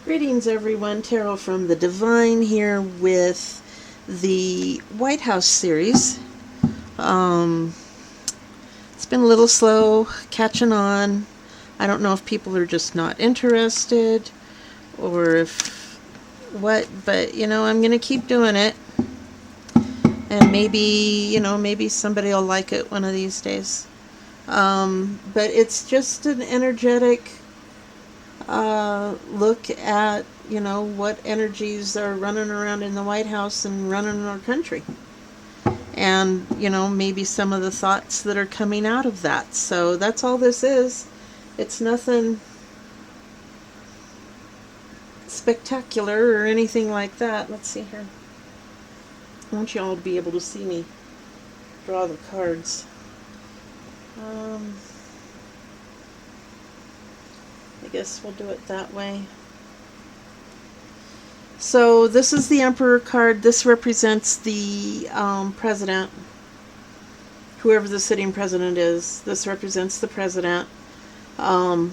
Greetings, everyone. Tarot from the Divine here with the White House series. Um, it's been a little slow catching on. I don't know if people are just not interested or if what, but I'm going to keep doing it. And maybe somebody will like it one of these days. But it's just an energetic look at what energies are running around in the White House and running in our country, and maybe some of the thoughts that are coming out of that. So that's all this is. It's nothing spectacular or anything like that. Let's see here. I want you all to be able to see me draw the cards. I guess we'll do it that way. So this is the Emperor card. This represents the president, whoever the sitting president is. This represents the president. And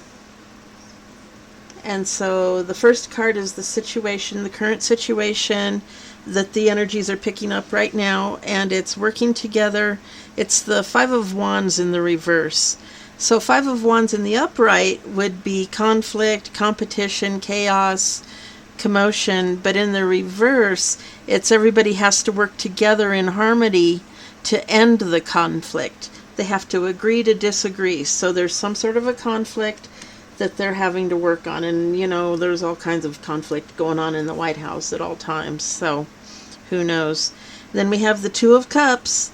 so the first card is the situation, the current situation that the energies are picking up right now, and it's working together. It's the Five of Wands in the reverse. So Five of Wands in the upright would be conflict, competition, chaos, commotion, but in the reverse, it's everybody has to work together in harmony to end the conflict. They have to agree to disagree. So there's some sort of a conflict that they're having to work on, and there's all kinds of conflict going on in the White House at all times, so who knows. Then we have the Two of Cups,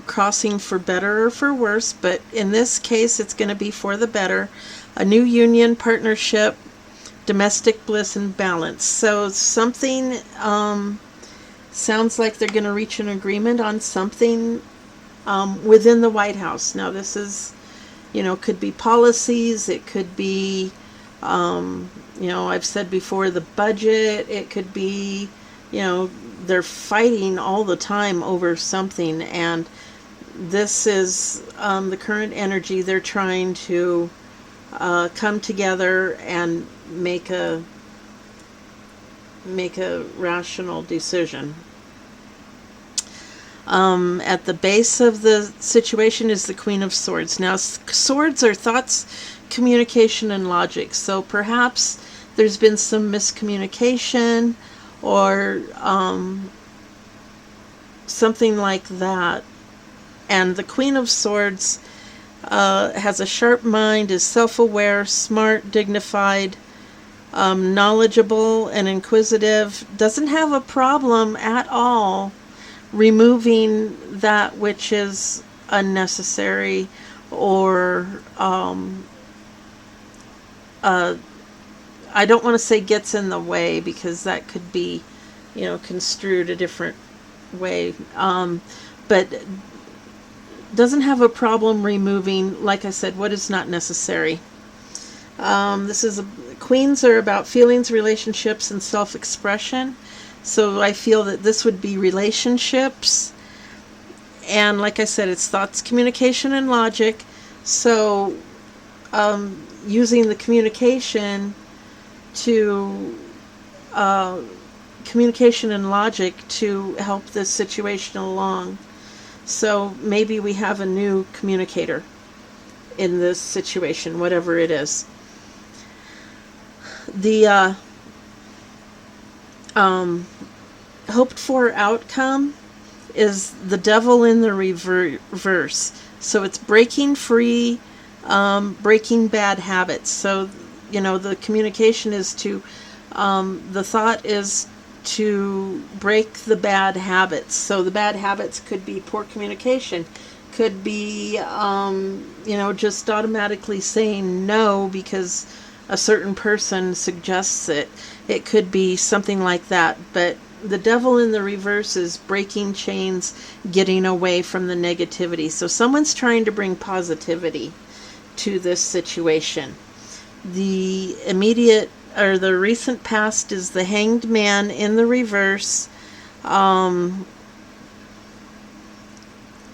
crossing for better or for worse, but in this case it's going to be for the better. A new union, partnership, domestic bliss, and balance. So something sounds like they're going to reach an agreement on something within the White House. Now this is, could be policies, it could be, I've said before, the budget, it could be, they're fighting all the time over something, and this is the current energy. They're trying to come together and make a rational decision. At the base of the situation is the Queen of Swords. Now, swords are thoughts, communication, and logic. So perhaps there's been some miscommunication or something like that. And the Queen of Swords has a sharp mind, is self-aware, smart, dignified, knowledgeable, and inquisitive. Doesn't have a problem at all removing that which is unnecessary or I don't want to say gets in the way, because that could be construed a different way, but doesn't have a problem removing, like I said, what is not necessary. Queens are about feelings, relationships, and self-expression. So I feel that this would be relationships. And like I said, it's thoughts, communication, and logic. So using the communication and logic to help this situation along. So maybe we have a new communicator in this situation, whatever it is. The hoped for outcome is the Devil in the reverse. So it's breaking free, breaking bad habits. So the communication is to the thought is to break the bad habits. So the bad habits could be poor communication, could be just automatically saying no because a certain person suggests it. It could be something like that. But the Devil in the reverse is breaking chains, getting away from the negativity. So someone's trying to bring positivity to this situation. The immediate or the recent past is the Hanged Man in the reverse.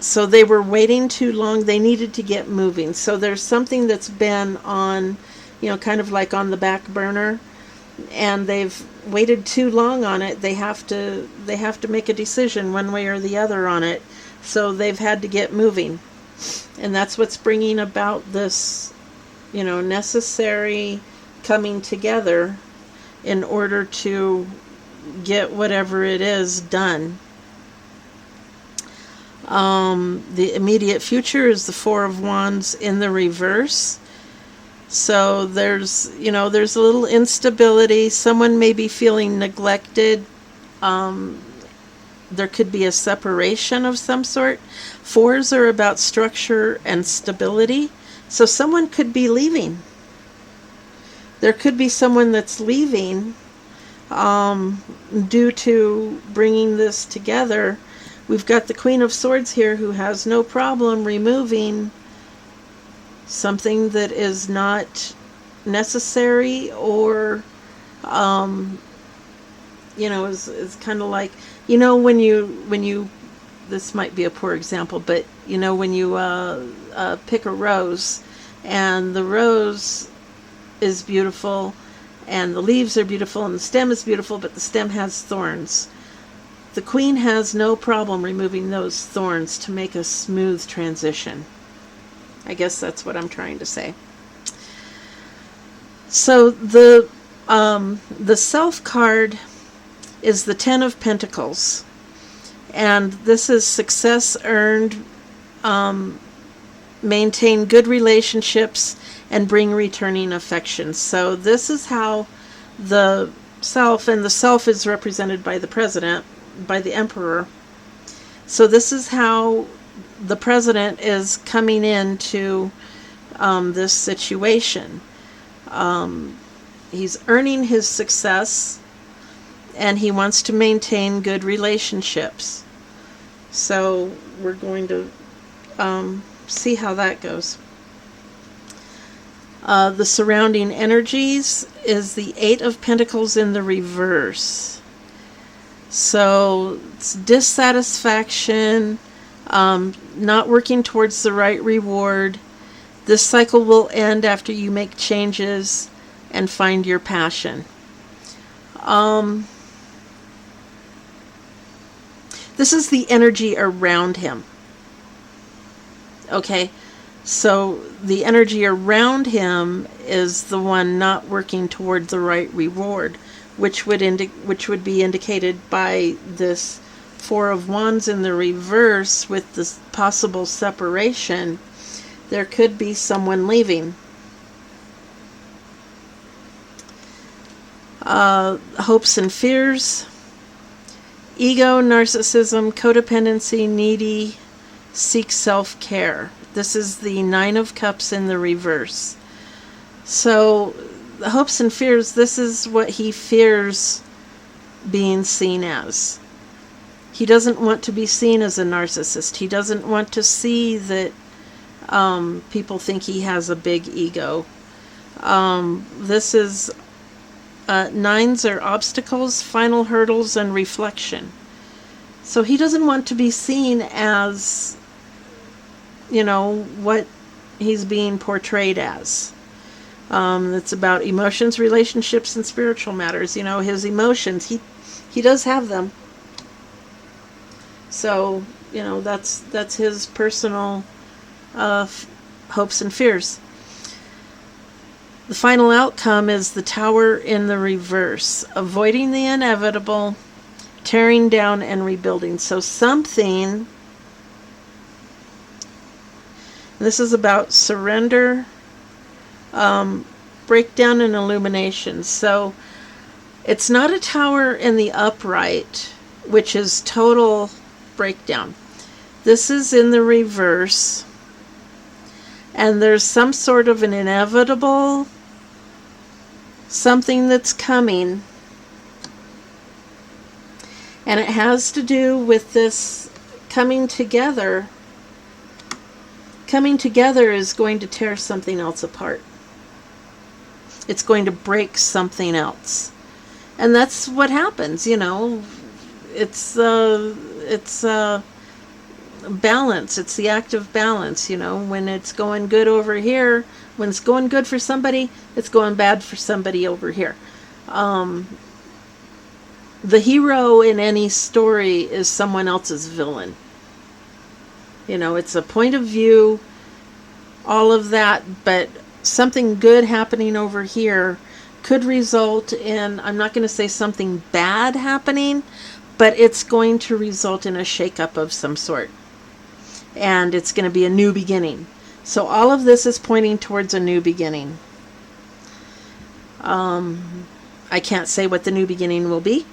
So they were waiting too long. They needed to get moving. So there's something that's been on, kind of like on the back burner. and they've waited too long on it. They have to make a decision one way or the other on it. So they've had to get moving. And that's what's bringing about this, necessary coming together in order to get whatever it is done. The immediate future is the Four of Wands in the reverse. So there's a little instability. Someone may be feeling neglected. There could be a separation of some sort. Fours are about structure and stability. So someone could be leaving. There could be someone that's leaving due to bringing this together. We've got the Queen of Swords here who has no problem removing something that is not necessary, or is kind of like, when you this might be a poor example, but when you pick a rose, and the rose is beautiful and the leaves are beautiful and the stem is beautiful, but the stem has thorns. The Queen has no problem removing those thorns to make a smooth transition. I guess that's what I'm trying to say. So the Self card is the Ten of Pentacles, and this is success earned, maintain good relationships, and bring returning affection. So this is how the Self, and the Self is represented by the President, by the Emperor. So this is how the President is coming into this situation. He's earning his success, and he wants to maintain good relationships. So we're going to see how that goes. The surrounding energies is the Eight of Pentacles in the reverse. So it's dissatisfaction, not working towards the right reward. This cycle will end after you make changes and find your passion. This is the energy around him. Okay, so the energy around him is the one not working toward the right reward, which would be indicated by this Four of Wands in the reverse with this possible separation. There could be someone leaving. Hopes and fears. Ego, narcissism, codependency, needy, seek self-care. This is the Nine of Cups in the reverse. So, the hopes and fears, this is what he fears being seen as. He doesn't want to be seen as a narcissist. He doesn't want to see that people think he has a big ego. This is nines are obstacles, final hurdles, and reflection. So he doesn't want to be seen as, what he's being portrayed as. It's about emotions, relationships, and spiritual matters. His emotions, he does have them. So, that's his personal hopes and fears. The final outcome is the Tower in the reverse, avoiding the inevitable, tearing down and rebuilding. So something, this is about surrender, breakdown, and illumination. So it's not a tower in the upright, which is total breakdown. This is in the reverse, and there's some sort of an inevitable something that's coming, and it has to do with this coming together. Coming together is going to tear something else apart. It's going to break something else, and that's what happens. It's balance. It's the act of balance. When it's going good over here, when it's going good for somebody, it's going bad for somebody over here. The hero in any story is someone else's villain. You know, it's a point of view, all of that, but something good happening over here could result in, I'm not going to say something bad happening, but it's going to result in a shakeup of some sort. And it's going to be a new beginning. So all of this is pointing towards a new beginning. I can't say what the new beginning will be.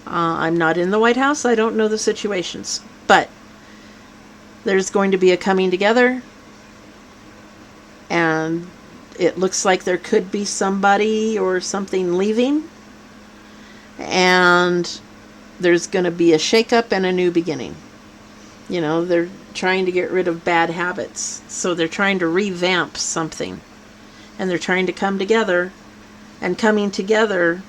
I'm not in the White House. I don't know the situations. But there's going to be a coming together. And it looks like there could be somebody or something leaving. And there's going to be a shakeup and a new beginning. You know, they're trying to get rid of bad habits. So they're trying to revamp something. And they're trying to come together. And coming together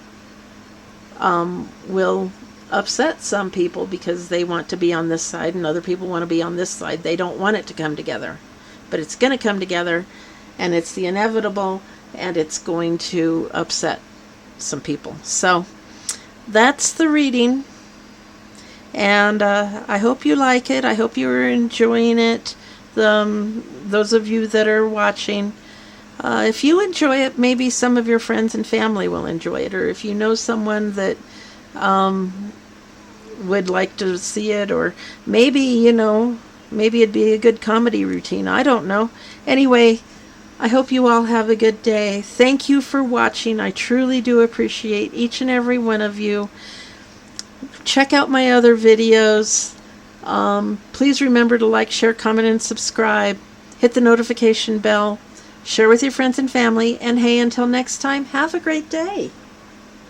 will upset some people because they want to be on this side and other people want to be on this side. They don't want it to come together. But it's going to come together, and it's the inevitable, and it's going to upset some people. So that's the reading. And I hope you like it. I hope you're enjoying it. Those of you that are watching, if you enjoy it, maybe some of your friends and family will enjoy it. Or if you know someone that would like to see it, or maybe, you know, maybe it'd be a good comedy routine. I don't know. Anyway, I hope you all have a good day. Thank you for watching. I truly do appreciate each and every one of you. Check out my other videos. Please remember to like, share, comment, and subscribe. Hit the notification bell. Share with your friends and family. And hey, until next time, have a great day.